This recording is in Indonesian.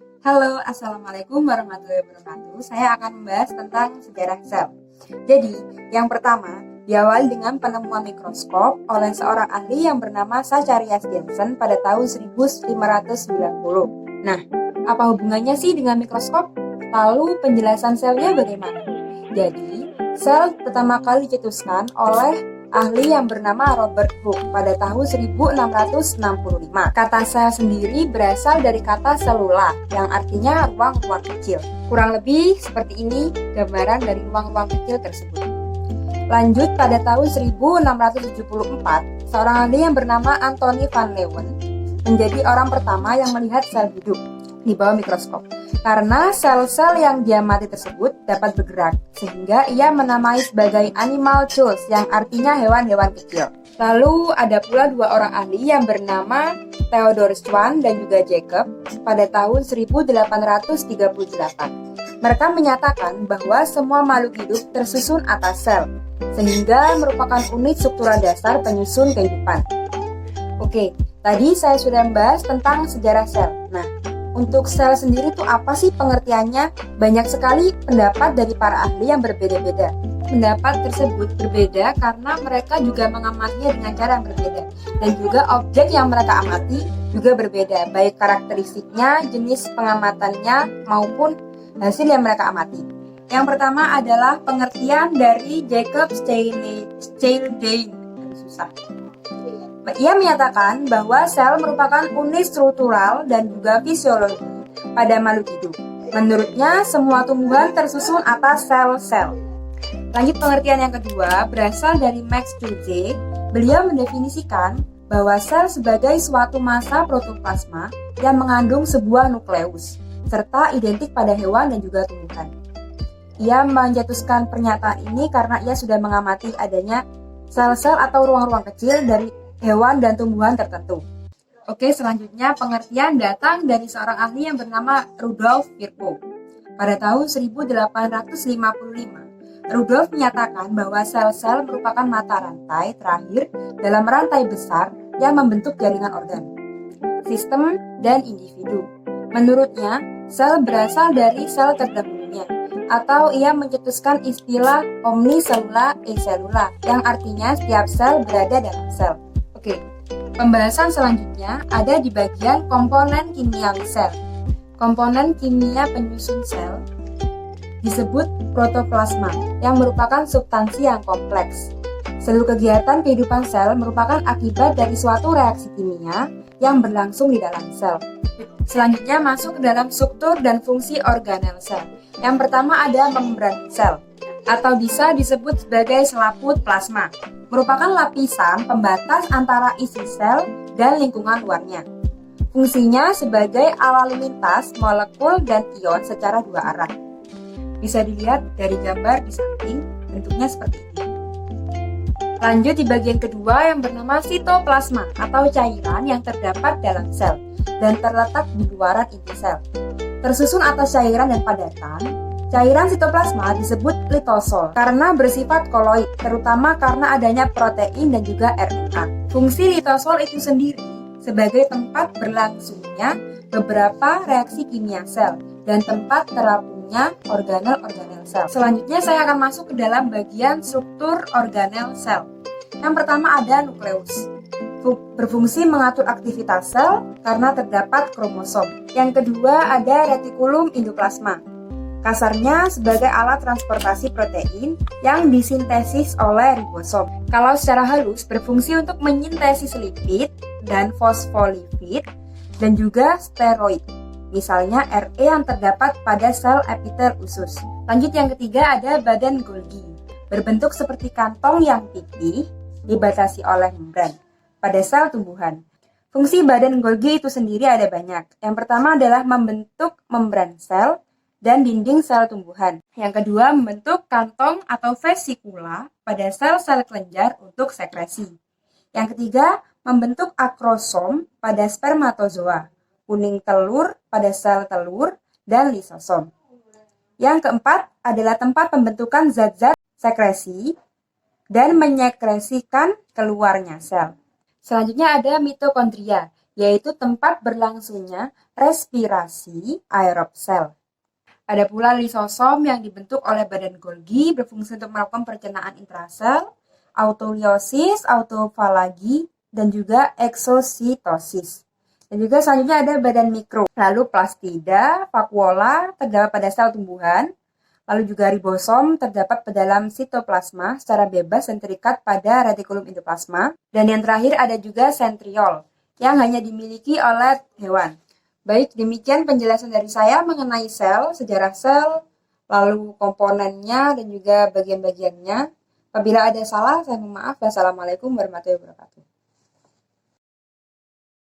Halo, Assalamualaikum warahmatullahi wabarakatuh. Saya akan membahas tentang sejarah sel. Jadi, yang pertama, diawali dengan penemuan mikroskop oleh seorang ahli yang bernama Zacharias Janssen pada tahun 1590. Nah, apa hubungannya sih dengan mikroskop? Lalu penjelasan selnya bagaimana? Jadi, sel pertama kali dicetuskan oleh ahli yang bernama Robert Hooke pada tahun 1665. Kata sel sendiri berasal dari kata selula yang artinya ruang-ruang kecil. Kurang lebih seperti ini gambaran dari ruang-ruang kecil tersebut. Lanjut pada tahun 1674, seorang ahli yang bernama Anthony van Leeuwen menjadi orang pertama yang melihat sel hidup di bawah mikroskop. Karena sel-sel yang dia mati tersebut dapat bergerak, sehingga ia menamai sebagai animal cells yang artinya hewan-hewan kecil. Lalu ada pula dua orang ahli yang bernama Theodor Schwann dan juga Jacob pada tahun 1838. Mereka menyatakan bahwa semua makhluk hidup tersusun atas sel, sehingga merupakan unit struktural dasar penyusun kehidupan. Oke, tadi saya sudah membahas tentang sejarah sel. Nah, untuk sel sendiri itu apa sih pengertiannya? Banyak sekali pendapat dari para ahli yang berbeda-beda. Pendapat tersebut berbeda karena mereka juga mengamatinya dengan cara yang berbeda. Dan juga objek yang mereka amati juga berbeda, baik karakteristiknya, jenis pengamatannya, maupun hasil yang mereka amati. Yang pertama adalah pengertian dari Jacob Steinlein. Susah. Ia menyatakan bahwa sel merupakan unit struktural dan juga fisiologi pada makhluk hidup. Menurutnya, semua tumbuhan tersusun atas sel-sel. Lanjut pengertian yang kedua berasal dari Max Tuze. Beliau mendefinisikan bahwa sel sebagai suatu massa protoplasma yang mengandung sebuah nukleus, serta identik pada hewan dan juga tumbuhan. Ia mencetuskan pernyataan ini karena ia sudah mengamati adanya sel-sel atau ruang-ruang kecil dari hewan dan tumbuhan tertentu. Oke, selanjutnya pengertian datang dari seorang ahli yang bernama Rudolf Virchow. Pada tahun 1855, Rudolf menyatakan bahwa sel-sel merupakan mata rantai terakhir dalam rantai besar yang membentuk jaringan organ, sistem, dan individu. Menurutnya, sel berasal dari sel terdahulunya, atau ia mencetuskan istilah omniselula eselula, yang artinya setiap sel berada dalam sel. Oke, pembahasan selanjutnya ada di bagian komponen kimiawi sel. Komponen kimia penyusun sel disebut protoplasma, yang merupakan substansi yang kompleks. Seluruh kegiatan kehidupan sel merupakan akibat dari suatu reaksi kimia yang berlangsung di dalam sel. Selanjutnya masuk ke dalam struktur dan fungsi organel sel. Yang pertama ada membran sel, atau bisa disebut sebagai selaput plasma, merupakan lapisan pembatas antara isi sel dan lingkungan luarnya. Fungsinya sebagai lalu lintas molekul dan ion secara dua arah. Bisa dilihat dari gambar di samping, bentuknya seperti ini. Lanjut di bagian kedua yang bernama sitoplasma atau cairan yang terdapat dalam sel dan terletak di luaran inti sel. Tersusun atas cairan dan padatan. Cairan sitoplasma disebut litosol karena bersifat koloid, terutama karena adanya protein dan juga RNA. Fungsi litosol itu sendiri sebagai tempat berlangsungnya beberapa reaksi kimia sel dan tempat terapungnya organel-organel sel. Selanjutnya saya akan masuk ke dalam bagian struktur organel sel. Yang pertama ada nukleus. Berfungsi mengatur aktivitas sel karena terdapat kromosom. Yang kedua ada retikulum endoplasma. Kasarnya sebagai alat transportasi protein yang disintesis oleh ribosom. Kalau secara halus berfungsi untuk menyintesis lipid dan fosfolipid dan juga steroid. Misalnya Re yang terdapat pada sel epitel usus. Lanjut yang ketiga ada badan Golgi. Berbentuk seperti kantong yang pipih dibatasi oleh membran pada sel tumbuhan. Fungsi badan Golgi itu sendiri ada banyak. Yang pertama adalah membentuk membran sel dan dinding sel tumbuhan. Yang kedua, membentuk kantong atau vesikula pada sel-sel kelenjar untuk sekresi. Yang ketiga, membentuk akrosom pada spermatozoa, kuning telur pada sel telur, dan lisosom. Yang keempat adalah tempat pembentukan zat-zat sekresi dan menyekresikan keluarnya sel. Selanjutnya ada mitokondria, yaitu tempat berlangsungnya respirasi aerob sel. Ada pula lisosom yang dibentuk oleh badan Golgi berfungsi untuk melakukan pencernaan intrasel, autoliosis, autofagi, dan juga eksositosis. Dan juga selanjutnya ada badan mikro, lalu plastida, vakuola terdapat pada sel tumbuhan, lalu juga ribosom terdapat pada dalam sitoplasma secara bebas dan terikat pada retikulum endoplasma, dan yang terakhir ada juga sentriol yang hanya dimiliki oleh hewan. Baik, demikian penjelasan dari saya mengenai sel, sejarah sel, lalu komponennya dan juga bagian-bagiannya. Apabila ada salah, saya mohon maaf. Wassalamualaikum warahmatullahi wabarakatuh.